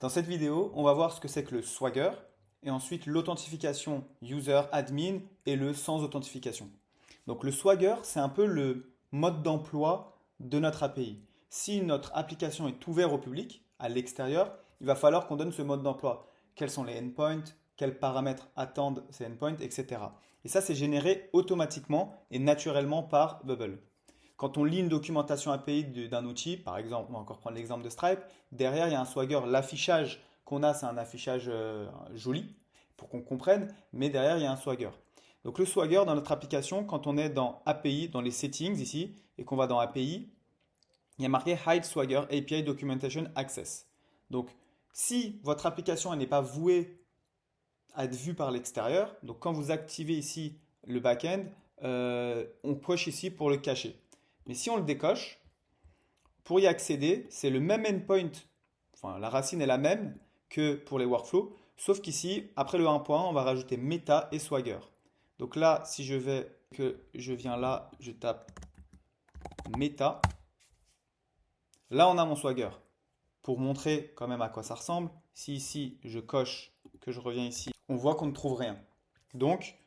Dans cette vidéo, on va voir ce que c'est que le Swagger et ensuite l'authentification user admin et le sans authentification. Donc le Swagger, c'est un peu le mode d'emploi de notre API. Si notre application est ouverte au public, à l'extérieur, il va falloir qu'on donne ce mode d'emploi. Quels sont les endpoints, quels paramètres attendent ces endpoints, etc. Et ça, c'est généré automatiquement et naturellement par Bubble. Quand on lit une documentation API d'un outil, par exemple, on va encore prendre l'exemple de Stripe, derrière il y a un Swagger. L'affichage qu'on a, c'est un affichage joli pour qu'on comprenne, mais derrière il y a un Swagger. Donc le Swagger dans notre application, quand on est dans API, dans les settings ici, et qu'on va dans API, il y a marqué Hide Swagger API Documentation Access. Donc si votre application n'est pas vouée à être vue par l'extérieur, donc quand vous activez ici le backend, on coche ici pour le cacher. Mais si on le décoche, pour y accéder, c'est le même endpoint, enfin la racine est la même que pour les workflows, sauf qu'ici, après le 1 point, on va rajouter meta et swagger. Donc là, si je viens là, je tape meta, là on a mon swagger. Pour montrer quand même à quoi ça ressemble, si ici je coche, que je reviens ici, on voit qu'on ne trouve rien. Donc,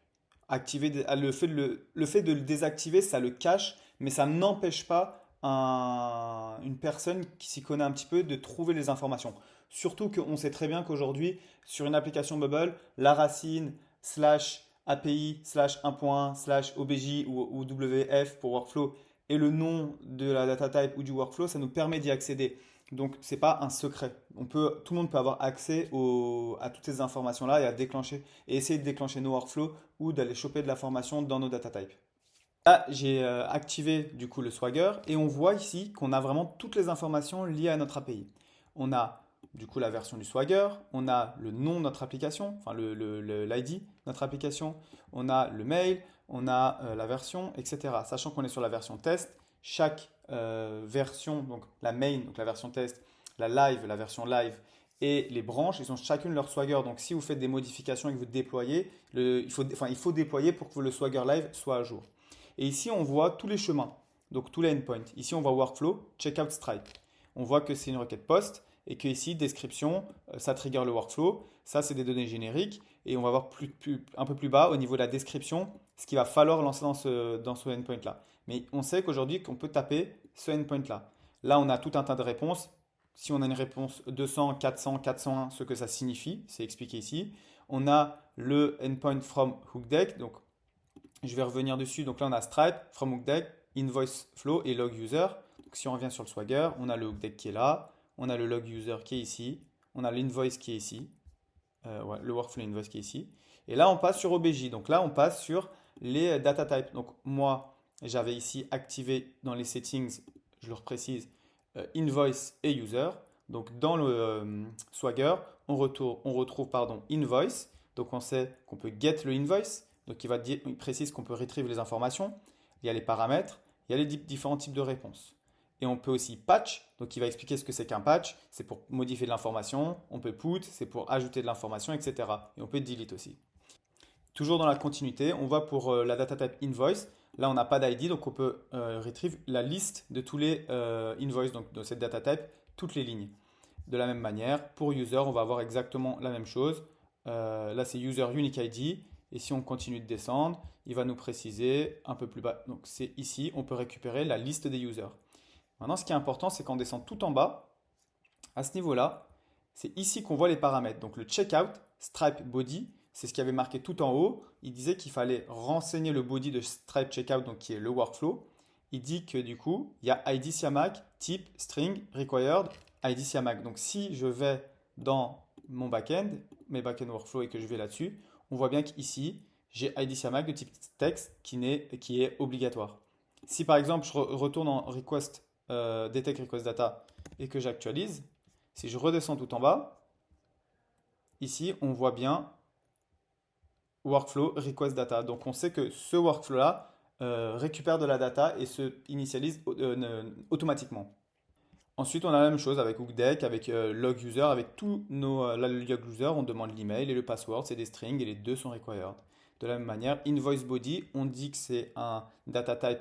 le fait de le désactiver, ça le cache, mais ça n'empêche pas une personne qui s'y connaît un petit peu de trouver les informations. Surtout qu'on sait très bien qu'aujourd'hui, sur une application Bubble, la racine slash API slash 1.1 slash OBJ ou WF pour workflow et le nom de la data type ou du workflow, ça nous permet d'y accéder. Donc, ce n'est pas un secret. Tout le monde peut avoir accès à toutes ces informations-là et à déclencher et essayer de déclencher nos workflows ou d'aller choper de l'information dans nos data types. Là, j'ai activé du coup le Swagger et on voit ici qu'on a vraiment toutes les informations liées à notre API. On a du coup la version du Swagger, on a le nom de notre application, enfin l'ID de notre application, on a le mail, on a la version, etc. Sachant qu'on est sur la version test, chaque version, donc la main, donc la version test, la live, la version live et les branches, ils ont chacune leur Swagger. Donc si vous faites des modifications et que vous déployez, il faut déployer pour que le Swagger live soit à jour. Et ici, on voit tous les chemins, donc tous les endpoints. Ici, on voit workflow, checkout Stripe. On voit que c'est une requête post et que ici, description, ça trigger le workflow. Ça, c'est des données génériques. Et on va voir un peu plus bas au niveau de la description ce qu'il va falloir lancer dans ce endpoint-là. Mais on sait qu'aujourd'hui, qu'on peut taper ce endpoint-là. Là, on a tout un tas de réponses. Si on a une réponse 200, 400, 401, ce que ça signifie, c'est expliqué ici. On a le endpoint from hookdeck, donc je vais revenir dessus. Donc là, on a Stripe, From Hookdeck, Invoice Flow et Log User. Donc si on revient sur le Swagger, on a le Hookdeck qui est là, on a le Log User qui est ici, on a l'Invoice qui est ici, ouais, le Workflow Invoice qui est ici. Et là, on passe sur OBJ. Donc là, on passe sur les data types. Donc moi, j'avais ici activé dans les settings, je le reprécise, Invoice et User. Donc dans le Swagger, on retrouve pardon, Invoice. Donc on sait qu'on peut get le invoice. Donc il précise qu'on peut retrieve les informations. Il y a les paramètres, il y a les différents types de réponses. Et on peut aussi patch, donc il va expliquer ce que c'est qu'un patch. C'est pour modifier de l'information. On peut put, c'est pour ajouter de l'information, etc. Et on peut delete aussi. Toujours dans la continuité, on voit pour la data type invoice. Là, on n'a pas d'ID, donc on peut retrieve la liste de tous les invoices, donc de cette data type, toutes les lignes. De la même manière, pour user, on va avoir exactement la même chose. Là, c'est user unique ID. Et si on continue de descendre, il va nous préciser un peu plus bas. Donc c'est ici, on peut récupérer la liste des users. Maintenant, ce qui est important, c'est qu'on descend tout en bas. À ce niveau-là, c'est ici qu'on voit les paramètres. Donc le checkout, Stripe Body, c'est ce qui avait marqué tout en haut. Il disait qu'il fallait renseigner le body de Stripe Checkout, donc qui est le workflow. Il dit que du coup, il y a ID SIAMAC, type, string, required, ID SIAMAC. Donc si je vais dans mon backend, mes backend workflow et que je vais là-dessus, on voit bien qu'ici, j'ai ID SIAMAC de type texte qui est obligatoire. Si par exemple, je retourne en request, detect request data et que j'actualise, si je redescends tout en bas, ici, on voit bien workflow request data. Donc on sait que ce workflow-là récupère de la data et se initialise automatiquement. Ensuite, on a la même chose avec Hookdeck, avec log user, avec tous le log user, on demande l'email et le password, c'est des strings et les deux sont required. De la même manière, invoice body, on dit que c'est un data type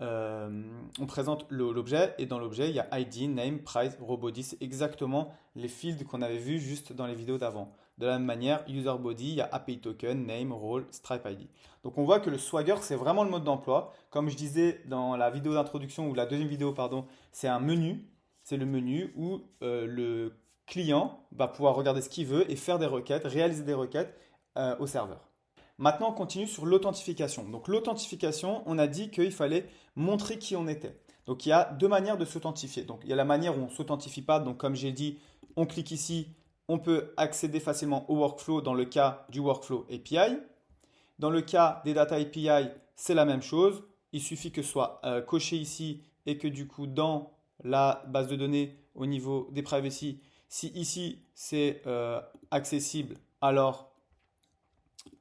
on présente l'objet et dans l'objet, il y a ID, name, price, row-body. C'est exactement les fields qu'on avait vus juste dans les vidéos d'avant. De la même manière, user body, il y a API token, name, role, stripe ID. Donc on voit que le Swagger, c'est vraiment le mode d'emploi. Comme je disais dans la vidéo d'introduction ou la deuxième vidéo, pardon, c'est un menu. C'est le menu où le client va pouvoir regarder ce qu'il veut et faire des requêtes, réaliser des requêtes au serveur. Maintenant, on continue sur l'authentification. Donc l'authentification, on a dit qu'il fallait montrer qui on était. Donc il y a deux manières de s'authentifier. Donc il y a la manière où on ne s'authentifie pas. Donc comme j'ai dit, on clique ici, on peut accéder facilement au workflow dans le cas du workflow API. Dans le cas des data API, c'est la même chose. Il suffit que ce soit coché ici et que du coup dans la base de données au niveau des privacy, si ici c'est accessible, alors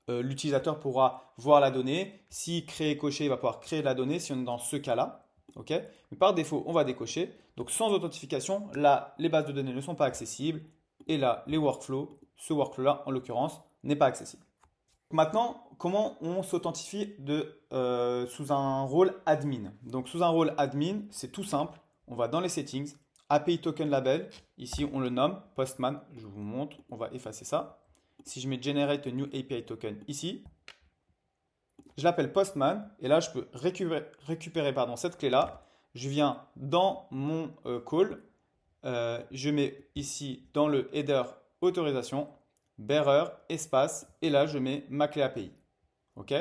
l'utilisateur pourra voir la donnée. Si créer coché, il va pouvoir créer la donnée si on est dans ce cas-là. Ok. Mais par défaut, on va décocher. Donc sans authentification, là, les bases de données ne sont pas accessibles. Et là, les workflows, ce workflow-là, en l'occurrence, n'est pas accessible. Maintenant, comment on s'authentifie sous un rôle admin? Donc sous un rôle admin, c'est tout simple. On va dans les settings, API token label. Ici, on le nomme Postman. Je vous montre. On va effacer ça. Si je mets Generate a new API token ici, je l'appelle Postman et là je peux récupérer cette clé-là. Je viens dans mon call, je mets ici dans le header autorisation, bearer, espace et là je mets ma clé API. Ok.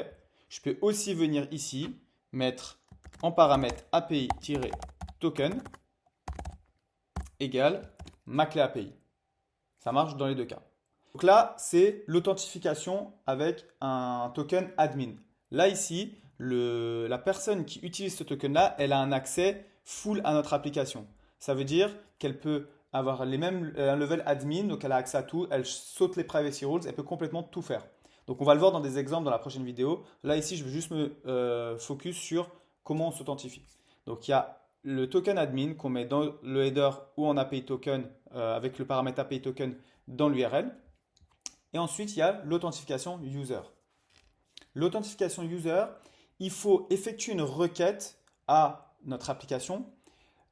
Je peux aussi venir ici mettre en paramètre API-token égale ma clé API. Ça marche dans les deux cas. Donc là, c'est l'authentification avec un token admin. Là, ici, la personne qui utilise ce token-là, elle a un accès full à notre application. Ça veut dire qu'elle peut avoir les mêmes un level admin, donc elle a accès à tout, elle saute les privacy rules, elle peut complètement tout faire. Donc on va le voir dans des exemples dans la prochaine vidéo. Là, ici, je veux juste me focus sur comment on s'authentifie. Donc il y a le token admin qu'on met dans le header ou en API token avec le paramètre API token dans l'URL. Et ensuite, il y a l'authentification user. L'authentification user, il faut effectuer une requête à notre application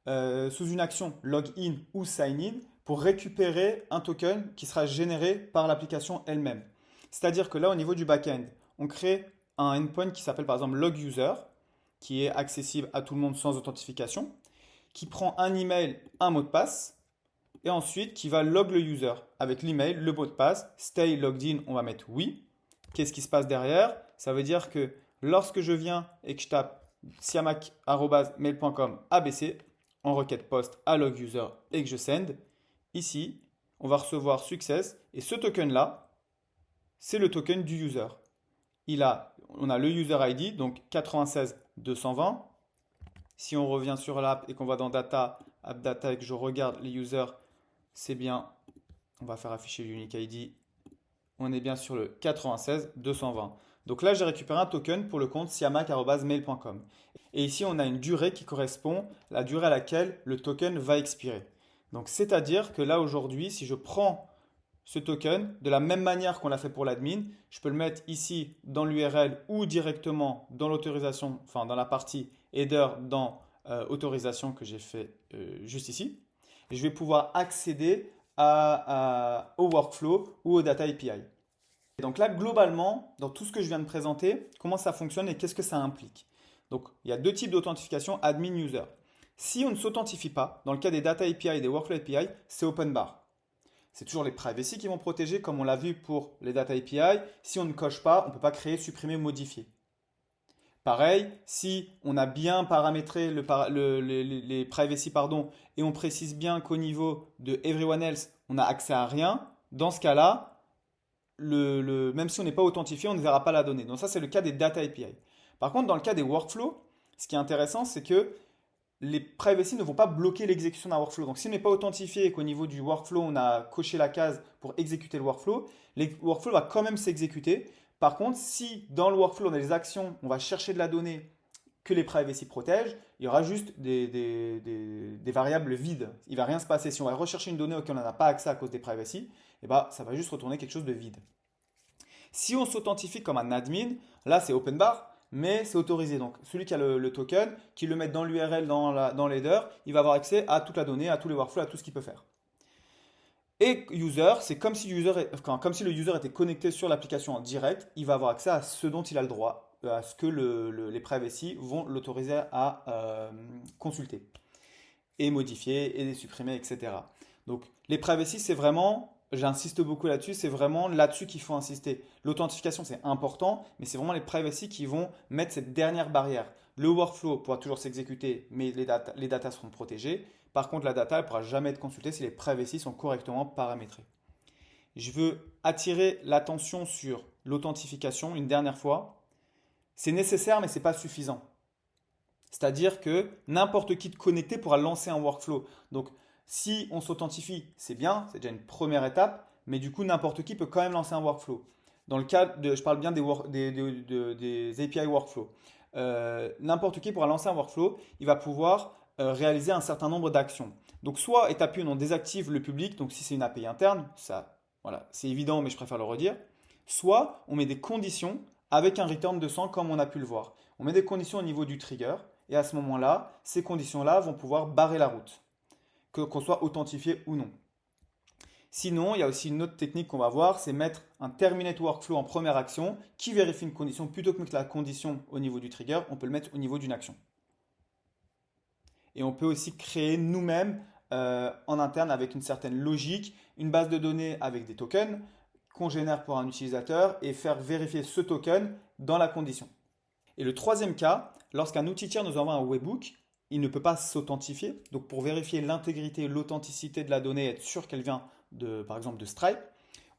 sous une action login ou sign in pour récupérer un token qui sera généré par l'application elle-même. C'est-à-dire que là, au niveau du back-end, on crée un endpoint qui s'appelle par exemple log user, qui est accessible à tout le monde sans authentification, qui prend un email, un mot de passe, et ensuite qui va log le user avec l'email, le mot de passe, stay logged in, on va mettre oui. Qu'est-ce qui se passe derrière? Ça veut dire que lorsque je viens et que je tape siamac@mail.com ABC en requête post à log user et que je send, ici, on va recevoir success et ce token-là, c'est le token du user. On a le user ID, donc 96 220. Si on revient sur l'app et qu'on va dans data, app data et que je regarde les users, c'est bien, on va faire afficher l'unique ID, on est bien sur le 96 220. Donc là, j'ai récupéré un token pour le compte siamac@mail.com. Et ici, on a une durée qui correspond à la durée à laquelle le token va expirer. Donc c'est-à-dire que là, aujourd'hui, si je prends ce token, de la même manière qu'on l'a fait pour l'admin, je peux le mettre ici dans l'URL ou directement dans l'autorisation, enfin dans la partie header dans autorisation que j'ai fait juste ici. Et je vais pouvoir accéder au workflow ou au data API. Et donc là, globalement, dans tout ce que je viens de présenter, comment ça fonctionne et qu'est-ce que ça implique. Donc, il y a deux types d'authentification, admin-user. Si on ne s'authentifie pas, dans le cas des data API et des workflow API, c'est open bar. C'est toujours les privacy qui vont protéger, comme on l'a vu pour les data API. Si on ne coche pas, on ne peut pas créer, supprimer, modifier. Pareil, si on a bien paramétré les privacy et on précise bien qu'au niveau de everyone else, on n'a accès à rien, dans ce cas-là, même si on n'est pas authentifié, on ne verra pas la donnée. Donc ça, c'est le cas des data API. Par contre, dans le cas des workflows, ce qui est intéressant, c'est que les privacy ne vont pas bloquer l'exécution d'un workflow. Donc si on n'est pas authentifié et qu'au niveau du workflow, on a coché la case pour exécuter le workflow, le workflow va quand même s'exécuter. Par contre, si dans le workflow, on a des actions, on va chercher de la donnée que les privacy protègent, il y aura juste des variables vides. Il ne va rien se passer. Si on va rechercher une donnée auquel on n'a pas accès à cause des privacy, eh ben, ça va juste retourner quelque chose de vide. Si on s'authentifie comme un admin, là c'est open bar. mais c'est autorisé. Donc celui qui a le token, qui le met dans l'URL, dans l'header, il va avoir accès à toute la donnée, à tous les workflows, à tout ce qu'il peut faire. Et user, c'est comme si, comme si le user était connecté sur l'application en direct, il va avoir accès à ce dont il a le droit, à ce que les privacy vont l'autoriser à consulter et modifier et supprimer, etc. Donc les privacy, c'est vraiment, j'insiste beaucoup là-dessus, c'est vraiment là-dessus qu'il faut insister. L'authentification, c'est important, mais c'est vraiment les privacy qui vont mettre cette dernière barrière. Le workflow pourra toujours s'exécuter, mais les data seront protégées. Par contre, la data ne pourra jamais être consultée si les privacy sont correctement paramétrés. Je veux attirer l'attention sur l'authentification une dernière fois. C'est nécessaire, mais ce n'est pas suffisant. C'est-à-dire que n'importe qui de connecté pourra lancer un workflow. Donc, si on s'authentifie, c'est bien, c'est déjà une première étape, mais du coup, n'importe qui peut quand même lancer un workflow. Dans le cas de, je parle bien des API workflow. N'importe qui pourra lancer un workflow, il va pouvoir réaliser un certain nombre d'actions. Donc, soit étape 1, on désactive le public, donc si c'est une API interne, ça, voilà, c'est évident, mais je préfère le redire. Soit on met des conditions avec un return de 100 comme on a pu le voir. On met des conditions au niveau du trigger, et à ce moment-là, ces conditions-là vont pouvoir barrer la route, qu'on soit authentifié ou non. Sinon, il y a aussi une autre technique qu'on va voir, c'est mettre un terminate workflow en première action qui vérifie une condition plutôt que mettre la condition au niveau du trigger, on peut le mettre au niveau d'une action. Et on peut aussi créer nous-mêmes en interne avec une certaine logique, une base de données avec des tokens qu'on génère pour un utilisateur et faire vérifier ce token dans la condition. Et le troisième cas, lorsqu'un outil tiers nous envoie un webhook, il ne peut pas s'authentifier. Donc pour vérifier l'intégrité, l'authenticité de la donnée, être sûr qu'elle vient par exemple de Stripe,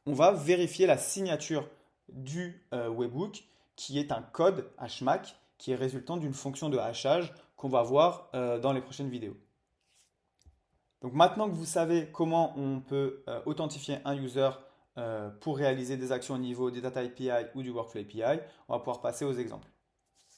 on va vérifier la signature du webhook qui est un code HMAC qui est résultant d'une fonction de hachage qu'on va voir dans les prochaines vidéos. Donc maintenant que vous savez comment on peut authentifier un user pour réaliser des actions au niveau des data API ou du workflow API, on va pouvoir passer aux exemples.